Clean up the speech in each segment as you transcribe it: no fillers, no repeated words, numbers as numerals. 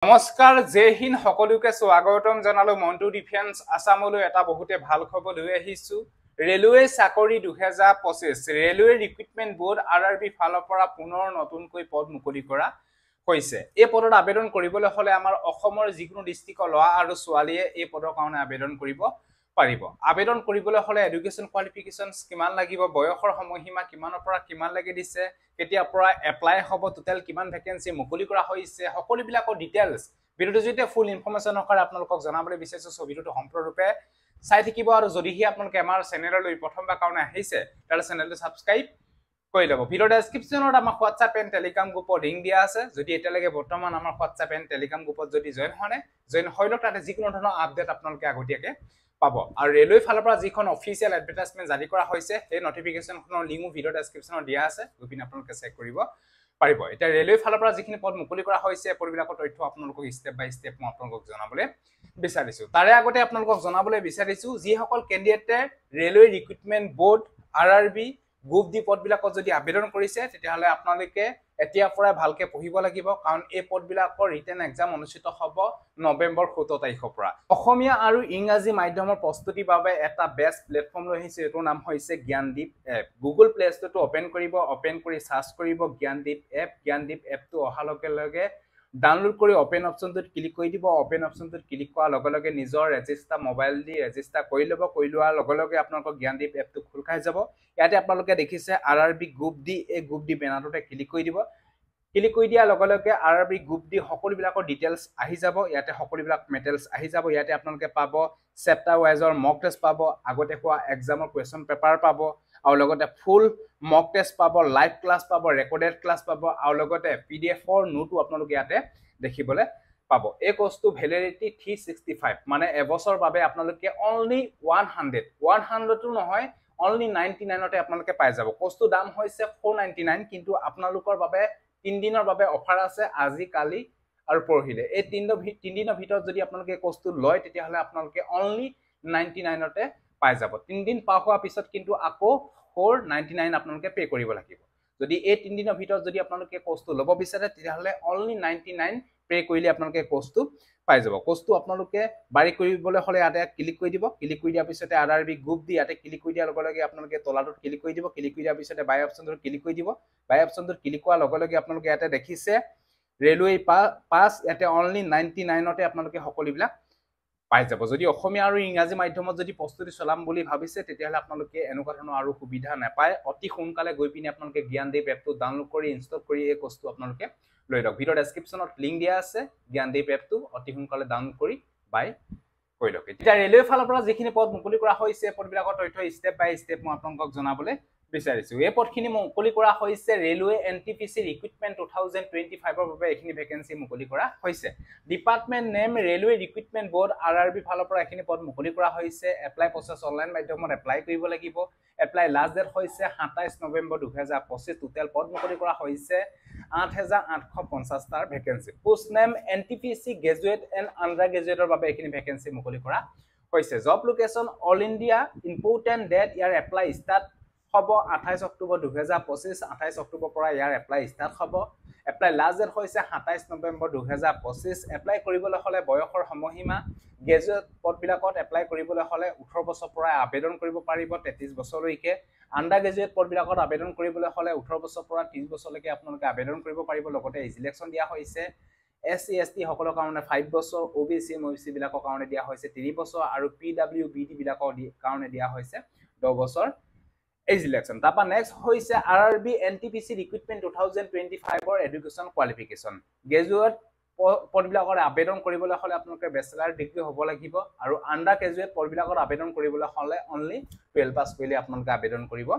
নমস্কাৰ জয় হিন্দ সকলোকে স্বাগতম জনালো মন্টু ডিফেন্স আসামলৈ এটা বহুতে ভাল খবৰ লৈ আহিছো ৰেলৱে চাকৰি 2025 ৰেলৱে ৰিক্ৰুটমেন্ট বোৰ্ড আৰআৰবি ফালৰ পৰা পুনৰ নতুনকৈ পদ মুকলি কৰা হৈছে এই পদত আবেদন কৰিবলৈ হলে আমাৰ অসমৰ যিকোনো ডিস্ট্ৰিক্টৰ ল'ৰা আৰু ছোৱালীয়ে এই পদৰ কাৰণে আবেদন কৰিব পাৰিব আবেদন কৰিবলৈ হলে এডুকেশন কোৱালিফিকেশনস কিমান লাগিব বয়সৰ সময়সীমা কিমানৰ পৰা কিমান লাগি দিছে কেতিয়া পৰা এপ্লাই হ'ব টোটাল কিমান ভ্যাকেন্সি মুকলি কৰা হৈছে সকলো বিলাকৰ ডিটেইলছ ভিডিওটো যেতিয়া ফুল ইনফৰমেশন নকৰে আপোনালোকক জনাবলৈ বিচাৰিছো সো ভিডিওটো সম্পূৰ্ণৰূপে চাই থাকিব আৰু যদিহে আপোনালোকে আমাৰ চেনেললৈ প্ৰথমবাৰ কাৰণে আহিছে তাহলে চেনেলটো সাবস্ক্ৰাইব কৰি লব ভিডিও ডেসক্ৰিপচনত আমাৰ WhatsApp এণ্ড Telegram গ্ৰুপৰ লিংক দিয়া আছে যদি এতিয়ালৈকে বৰ্তমান আমাৰ WhatsApp এণ্ড Telegram গ্ৰুপত যদি জয়েন হোৱা নাই জয়েন হৈলক তাতে যিকোনো ধৰণৰ আপডেট আপোনালোকে আগতীয়াকৈ পাব আৰু ৰেলৱে ফালৰ পৰা যিখন অফিচিয়েল এডভাৰটাইজমেন্ট জাৰি কৰা হৈছে সেই নটিফিকেশনখনৰ লিংকো ভিডিও ডেসক্ৰিপচনত দিয়া আছে গৈ আপোনালোকে চেক কৰিব পাৰিব এটা ৰেলৱে ফালৰ পৰা যিখিনি পদ মুকলি কৰা হৈছে পদবিলাকৰ তথ্য আপোনালোকক স্টেপ বাই স্টেপ মই আপোনালোকক জনাবলৈ বিচাৰিছো তাৰে আগতে আপোনালোকক জনাবলৈ বিচাৰিছো যি সকল ক্যান্ডিডেটে railway recruitment board RRB group D পদবিলাকত যদি আবেদন কৰিছে তেতিয়াহলে আপোনালোকে এতিয়া পৰা ভালকে পঢ়িব লাগিব কাৰণ এই পদবিলাকৰ ৰিটেন এক্সাম অনুষ্ঠিত হ'ব নৱেম্বৰ 17 তাৰিখৰ পৰা অসমীয়া আৰু ইংৰাজী মাধ্যমৰ প্ৰস্তুতিৰ বাবে এটা বেষ্ট প্লেটফৰ্ম লৈ আহিছে এটোৰ নাম হৈছে জ্ঞানদীপ এপ গুগল প্লে ষ্টৰটো ওপেন কৰিব ওপেন কৰি সাৰ্চ কৰিব জ্ঞানদীপ এপটো অহাৰ লগে লগে ডাউনলোড কৰি ওপেন অপশনটোত ক্লিক কৰি দিব ওপেন অপশনটোত ক্লিক কৰাৰ লগে লগে নিজৰ ৰেজিষ্টাৰ মোবাইল দি ৰেজিষ্টাৰ কৰি ল'ব কৰি লোৱাৰ লগে লগে আপোনালোকৰ জ্ঞানদীপ এপটো খোল খাই যাব ইয়াতে আপোনালোকে দেখিছে আৰআৰবি গ্ৰুপ ডি এই গ্ৰুপ ডি বেনাৰটোতে ক্লিক কৰি দিব ক্লিক কৰি দিয়াৰ লগে লগে আৰআৰবি গ্ৰুপ ডি সকলো বিলাকৰ ডিটেইলছ আহি যাব ইয়াতে সকলো বিলাক মেটেৰিয়েলছ আহি যাব ইয়াতে আপোনালোকে পাব চেপ্টাৰ ওয়াইজৰ মক টেষ্ট পাব আগতে হোৱা এক্সামৰ কোৱেশ্চন পেপাৰ পাব আৰু লগতে ফুল মক টেষ্ট পাব লাইভ ক্লাছ পাব ৰেকৰ্ডেড ক্লাছ পাব আৰু লগতে পিডিএফৰ নোটও আপোনালোকে ইয়াতে দেখিবলৈ পাব এই কোৰ্সটো ভ্যালিডিটি 365 মানে এবছৰৰ বাবে আপোনালোকে অনলি 100 টো নহয় অনলি 99 তে আপোনালোকে পাই যাব কোৰ্সটো দাম হৈছে 499 কিন্তু আপোনালোকৰ বাবে 3 দিনৰ বাবে অফাৰ আছে আজি কালি আৰু পৰহিলে এই 3 দিনৰ ভিতৰত যদি আপোনালোকে কোৰ্সটো লয় তেতিয়াহলে আপোনালোকে অনলি 99 তে পাই যাব 3 দিন পাৰ হোৱাৰ পিছত কিন্তু আকৌ 499 আপোনালোকে পে কৰিব লাগিব যদি এই 3 দিনৰ ভিতৰত যদি আপোনালোকে কোৰ্সটো ল'ব বিচাৰে তেতিয়াহলে অনলি 99 পে কৰিলে আপোনালোকে কোৰ্সটো পাই যাব কোৰ্সটো আপোনালোকে বাৰি কৰিবলৈ হলে ইয়াতে ক্লিক কৰি দিব ক্লিক কৰি দিয়াৰ পিছতে আৰআৰবি গ্ৰুপ দি ইয়াতে ক্লিক কৰি দিয়াৰ লগে লগে আপোনালোকে তলাটোত ক্লিক কৰি দিব ক্লিক কৰি দিয়াৰ পিছতে বাই অপশনটোত ক্লিক কৰি দিব বাই অপশনটোত ক্লিক কৰাৰ লগে লগে আপোনালোকে ইয়াতে দেখিছে ৰেলৱে পাস ইয়াতে অনলি 99 তে আপোনালোকে সকলোবিলাক পাই যাব যদি অসমীয়া আৰু ইংৰাজী মাধ্যমত যদি প্ৰস্তুতি চলাম বুলি ভাবিছে তেতিয়াহলে আপোনালোকে এনেকুৱা ধৰণৰ আৰু সুবিধা নাপায় অতি সোনকালে গৈ পিনে আপোনালোকে জ্ঞানদীপ এপটো ডাউনলোড কৰি ইনষ্টল কৰি এই কোৰ্সটো আপোনালোকে লৈ লওক ভিডিও ডেসক্ৰিপচনত লিংক দিয়া আছে জ্ঞানদীপ এপটো অতি সোনকালে ডাউনলোড কৰি বাই কৰি লওক এতিয়া ৰেলৱে ফালৰ পৰা যিখিনি পদ মুকলি কৰা হৈছে পদবিলাকৰ তথ্য স্টেপ বাই স্টেপ মই আপোনালোকক জনাবলৈ বিচাৰিছো এই পদখিনি মুকলি কৰা হৈছে ৰেলৱে এনটিপিসি ৰিক্ৰুটমেন্ট 2025 ৰ বাবে এখিনি ভ্যাকেন্সি মুকলি কৰা হৈছে department name railway recruitment board RRB ফালৰ পৰা এখিনি পদ মুকলি কৰা হৈছে এপ্লাই প্ৰসেস অনলাইন মাধ্যমত এপ্লাই কৰিব লাগিব এপ্লাই লাষ্ট ডেট হৈছে 27 নৱেম্বৰ 2025 টোটাল পদ মুকলি কৰা হৈছে 8850 টাৰ vacancy post name NTPC graduate and under গ্ৰেজুৱেটৰ বাবে এখিনি ভ্যাকেন্সি মুকলি কৰা হৈছে job location all India important date ইয়াৰ এপ্লাই ষ্টাৰ্ট হ'ব 28 অক্টোবৰ 2025 28 অক্টোবৰ পৰা ইয়াৰ এপ্লাই ষ্টাৰ্ট হ'ব এপ্লাই লাষ্ট ডেট হৈছে 27 নৱেম্বৰ 2025 এপ্লাই কৰিবলৈ হলে বয়সৰ সময়সীমা গ্ৰেজুৱেট পদবিলাকত এপ্লাই কৰিবলৈ হলে 18 বছৰ পৰা আবেদন কৰিব পাৰিব 33 বছৰলৈকে আন্ডাৰ গ্ৰেজুৱেট পদবিলাকত আবেদন কৰিবলৈ হলে 18 বছৰ পৰা 30 বছৰলৈকে আপোনালোকে আবেদন কৰিব পাৰিব লগতে সিলেকশন দিয়া হৈছে এসসি এসটি সকলৰ কাৰণে 5 বছৰ ওবিসি এমবিসি বিলাকৰ কাৰণে দিয়া হৈছে 3 বছৰ আৰু পিডব্লিউবিডি বিলাকৰ কাৰণে দিয়া হৈছে 10 বছৰ এই সিলেকশন তাপা নেক্সট হৈছে আৰআৰবি এনটিপিসি ৰিক্ৰুটমেন্ট 2025 ৰ এডুকেশন কোৱালিফিকেশন গ্ৰেজুৱেট পদবিলাকৰ আবেদন কৰিবলৈ হলে আপোনালোকে বেচেলাৰ ডিগ্ৰী হ'ব লাগিব আৰু আন্ডাৰ গ্ৰেজুৱেট পদবিলাকৰ আবেদন কৰিবলৈ হলে অনলি 12 পাস কৰিলে আপোনালোকে আবেদন কৰিব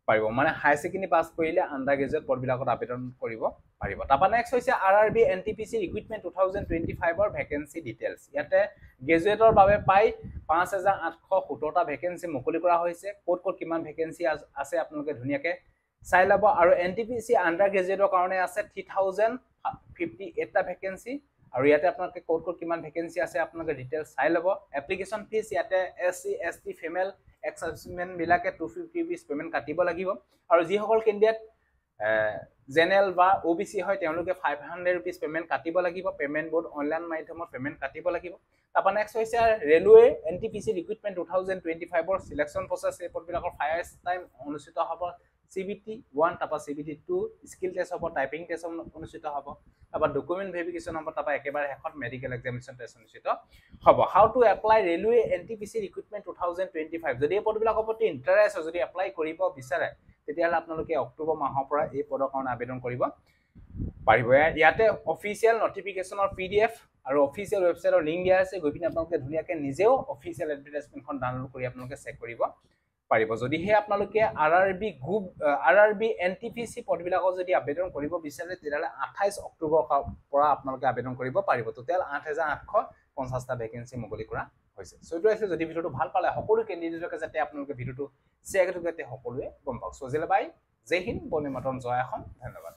পাৰিব মানে হাই সেকেন্ডাৰী পাস কৰিলে আন্ডাৰ গ্ৰেজুৱেট পদবিলাকত আবেদন কৰিব পাৰিব তাপা নেক্সট হৈছে আৰআৰবি এনটিপিসি ৰিক্ৰুটমেন্ট 2025 ৰ ভ্যাকেন্সি ডিটেইলছ ইয়াতে গ্ৰেজুৱেটৰ বাবে পাই 5817 টা ভ্যাকেন্সি মুকলি কৰা হৈছে কোট কিমান ভ্যাকেন্সি আছে আপোনালোকে ধুনিয়াকে চাই লব আৰু এনটিপিসি আন্ডাৰ গ্ৰেজুৱেটৰ কাৰণে আছে 3058 টা ভ্যাকেন্সি আৰু ইয়াতে আপোনালোকে কোট কিমান ভ্যাকেন্সি আছে আপোনালোকে ডিটেইলছ চাই লব এপ্লিকেশন ফিস ইয়াতে এসসি এসটি ফিমেল এক্স সাৰ্ভিসমেন বিলাকে 250 रुपीस পেমেন্ট কাটিব লাগিব আৰু যি সকল ক্যান্ডিডেট জেনেৰেল বা OBC হয় তেওঁলোকে 500 rupees পেমেন্ট কাটিব লাগিব পেমেন্ট বোৰ্ড অনলাইন মাধ্যমত পেমেন্ট কাটিব লাগিব তাৰপা নেক্সট হৈছে ৰেলৱে NTPC ৰিক্ৰুটমেন্ট 2025 ৰ সিলেকশন প্ৰসেছ এই পদবিলাকৰ ফাৰ্ষ্ট টাইম অনুষ্ঠিত হ'ব CBT 1 তাৰপা CBT 2 স্কিল টেষ্ট হ'ব টাইপিং টেষ্ট অনুষ্ঠিত হ'ব তাৰপা ডকুমেন্ট ভেৰিফিকেশন হ'ব তাৰপা একেবাৰে শেষত মেডিকেল এক্সামিনেশন টেষ্ট অনুষ্ঠিত হ'ব how to apply railway NTPC recruitment 2025 যদি এই পদবিলাকৰ প্ৰতি ইন্টাৰেষ্ট যদি এপ্লাই কৰিব বিচাৰে তেতিয়াহলে আপোনালোকে অক্টোবৰ মাহৰ পৰা এই পদৰ কাৰণে আবেদন কৰিব পাৰিব ইয়াতে অফিচিয়েল নটিফিকেশনৰ PDF আৰু অফিচিয়েল ওয়েবসাইটৰ লিংক দিয়া আছে গৈ পিনে আপোনালোকে ধুনিয়াকে নিজেও অফিচিয়েল এডভাৰটাইজমেন্টখন ডাউনলোড কৰি আপোনালোকে চেক কৰিব পাৰিব যদি হে আপোনালোকে RRB NTPC পদবিলাকৰ যদি আবেদন কৰিব বিচাৰে তেতিয়াহলে 28 অক্টোবৰ পৰা আপোনালোকে আবেদন কৰিব পাৰিব টোটাল 8850টা ভ্যাকেন্সি মুকলি কৰা হৈছে সো এইটো আছে যদি ভিডিওটো ভাল পালে সকলো ক্যান্ডিডেটকে যাতে আপোনালোকে ভিডিওটো শেয়াৰ কৰি যাতে সকলোৱে গম পাওক সো জেলে বাই জয় হিন্দ বন্দে মাতৰম জয় অসম ধন্যবাদ